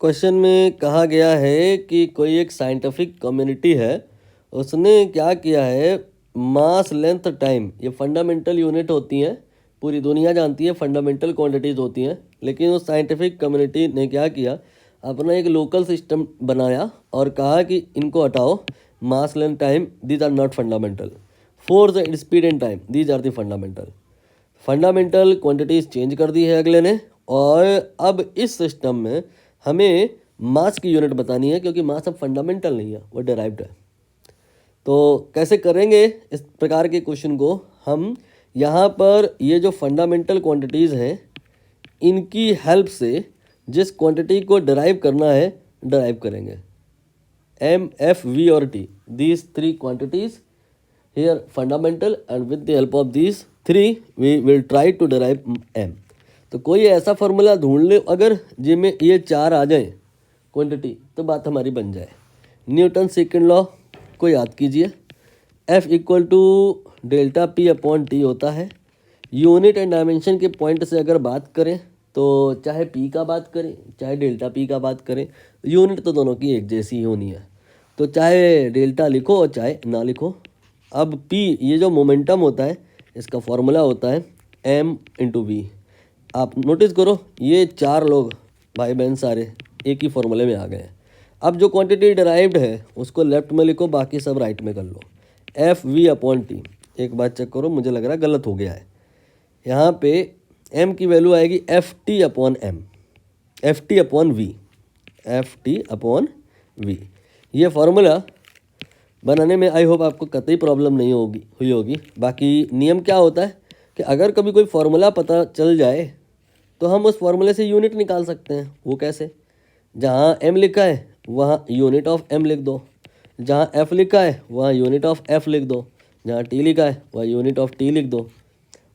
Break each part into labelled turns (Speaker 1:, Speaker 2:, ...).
Speaker 1: Question में कहा गया है कि कोई एक साइंटिफिक कम्युनिटी है, उसने क्या किया है, मास लेंथ टाइम, ये फंडामेंटल यूनिट होती हैं, पूरी दुनिया जानती है फंडामेंटल क्वांटिटीज़ होती हैं, लेकिन उस साइंटिफिक कम्युनिटी ने क्या किया, अपना एक लोकल सिस्टम बनाया और कहा कि इनको हटाओ, mass length time these are not fundamental, force and speed and time these are the fundamental quantities change कर दी है अगले ने। और अब इस सिस्टम में हमें मास की यूनिट बतानी है, क्योंकि मास अब फंडामेंटल नहीं है, वो डिराइव्ड है। तो कैसे करेंगे इस प्रकार के क्वेश्चन को हम, यहाँ पर ये जो फंडामेंटल क्वांटिटीज़ हैं इनकी हेल्प से जिस क्वांटिटी को डिराइव करना है डिराइव करेंगे। एम, एफ, वी और T, these three quantities here fundamental, and with the help of these three we will try to derive m। तो कोई ऐसा फॉर्मूला ढूंढ ले अगर जिनमें ये चार आ जाए क्वांटिटी, तो बात हमारी बन जाए। न्यूटन सेकंड लॉ को याद कीजिए, F equal to delta P upon T होता है। यूनिट एंड डायमेंशन के पॉइंट से अगर बात करें तो चाहे पी का बात करें चाहे डेल्टा पी का बात करें, यूनिट तो दोनों की एक जैसी ही होनी है, तो चाहे डेल्टा लिखो और चाहे ना लिखो। अब P ये जो मोमेंटम होता है इसका फॉर्मूला होता है m इंटू वी। आप नोटिस करो ये चार लोग भाई बहन सारे एक ही फॉर्मूले में आ गए हैं। अब जो क्वांटिटी डिराइव्ड है उसको लेफ्ट में लिखो, बाकी सब राइट में कर लो। एफ वी अपॉन टी, एक बात चेक करो, मुझे लग रहा है गलत हो गया है। यहाँ पे m की वैल्यू आएगी F T upon M, F T upon V, F T upon V. ये फार्मूला बनाने में आई होप आपको कतई प्रॉब्लम नहीं हुई होगी। बाकी नियम क्या होता है कि अगर कभी कोई फार्मूला पता चल जाए तो हम उस फार्मूले से यूनिट निकाल सकते हैं। वो कैसे? जहाँ m लिखा है वहाँ यूनिट ऑफ m लिख दो, जहाँ f लिखा है वहाँ यूनिट ऑफ f लिख दो, जहाँ t लिखा है वहाँ यूनिट ऑफ t लिख दो।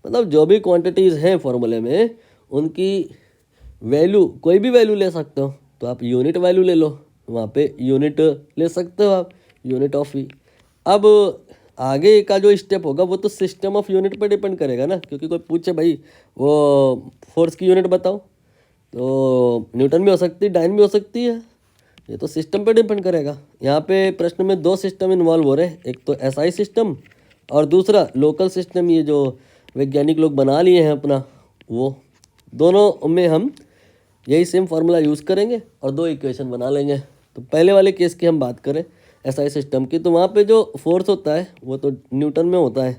Speaker 1: मतलब जो भी क्वांटिटीज़ हैं फार्मूले में उनकी वैल्यू, कोई भी वैल्यू ले सकते हो, तो आप यूनिट वैल्यू ले लो, वहाँ पे यूनिट ले सकते हो आप, यूनिट ऑफ वी। अब आगे का जो स्टेप होगा वो तो सिस्टम ऑफ यूनिट पर डिपेंड करेगा ना, क्योंकि कोई पूछे भाई वो फोर्स की यूनिट बताओ तो न्यूटन भी हो सकती है, डाइन भी हो सकती है, ये तो सिस्टम पर डिपेंड करेगा। यहाँ पे प्रश्न में दो सिस्टम इन्वॉल्व हो रहे हैं, एक तो एसआई सिस्टम और दूसरा लोकल सिस्टम, ये जो वैज्ञानिक लोग बना लिए हैं अपना, वो दोनों में हम यही सेम फार्मूला यूज़ करेंगे और दो इक्वेशन बना लेंगे। तो पहले वाले केस की हम बात करें एसआई सिस्टम की, तो वहाँ पे जो फोर्स होता है वो तो न्यूटन में होता है,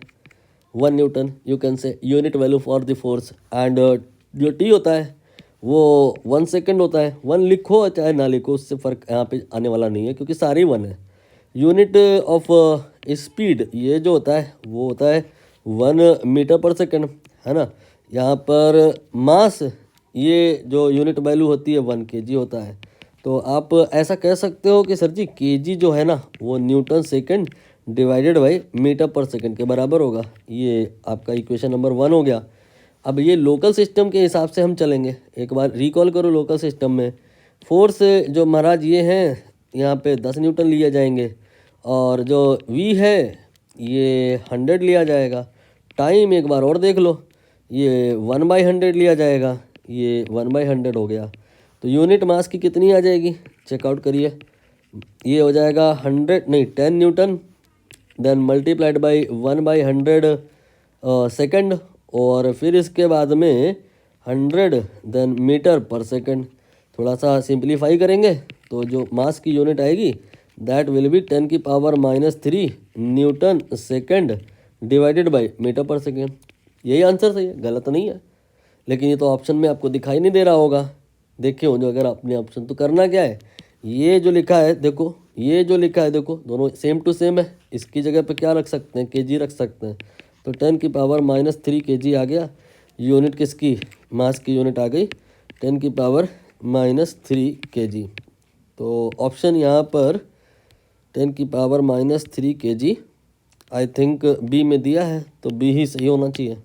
Speaker 1: 1 Newton you can say unit value for the force. And जो टी होता है वो 1 सेकेंड होता है। 1 लिखो चाहे ना लिखो उससे फ़र्क यहाँ पे आने वाला नहीं है, क्योंकि सारे 1 है। यूनिट ऑफ स्पीड ये जो होता है वो होता है 1 मीटर पर सेकेंड, है ना। यहाँ पर मास ये जो यूनिट वैल्यू होती है 1 kg होता है। तो आप ऐसा कह सकते हो कि सर जी kg जो है ना वो newton second divided by metre पर सेकंड के बराबर होगा। ये आपका इक्वेशन नंबर 1 हो गया। अब ये लोकल सिस्टम के हिसाब से हम चलेंगे। एक बार रिकॉल करो, लोकल सिस्टम में फोर्स जो महाराज ये हैं यहाँ पे 10 न्यूटन लिए जाएंगे, और जो v है ये 100 लिया जाएगा। टाइम एक बार और देख लो, ये 1/100 लिया जाएगा, ये 1/100 हो गया। तो यूनिट मास की कितनी आ जाएगी, चेकआउट करिए। ये हो जाएगा 10 newton, then multiplied by 1/100 second, और फिर इसके बाद में 100 देन मीटर पर सेकंड। थोड़ा सा सिंप्लीफाई करेंगे तो जो मास की यूनिट आएगी that will be 10⁻³ newton second divided by metre पर सेकंड। यही आंसर सही है, गलत नहीं है। लेकिन ये तो ऑप्शन में आपको दिखाई नहीं दे रहा होगा, देखे हो जो अगर अपने ऑप्शन। तो करना क्या है, ये जो लिखा है देखो, ये जो लिखा है देखो, दोनों सेम टू सेम है। इसकी जगह पे क्या रख सकते हैं, kg रख सकते हैं। तो 10⁻³ kg आ गया। यूनिट किसकी, मास की यूनिट आ गई 10⁻³ kg। तो ऑप्शन यहाँ पर 10⁻³ kg आई थिंक बी में दिया है, तो बी ही सही होना चाहिए।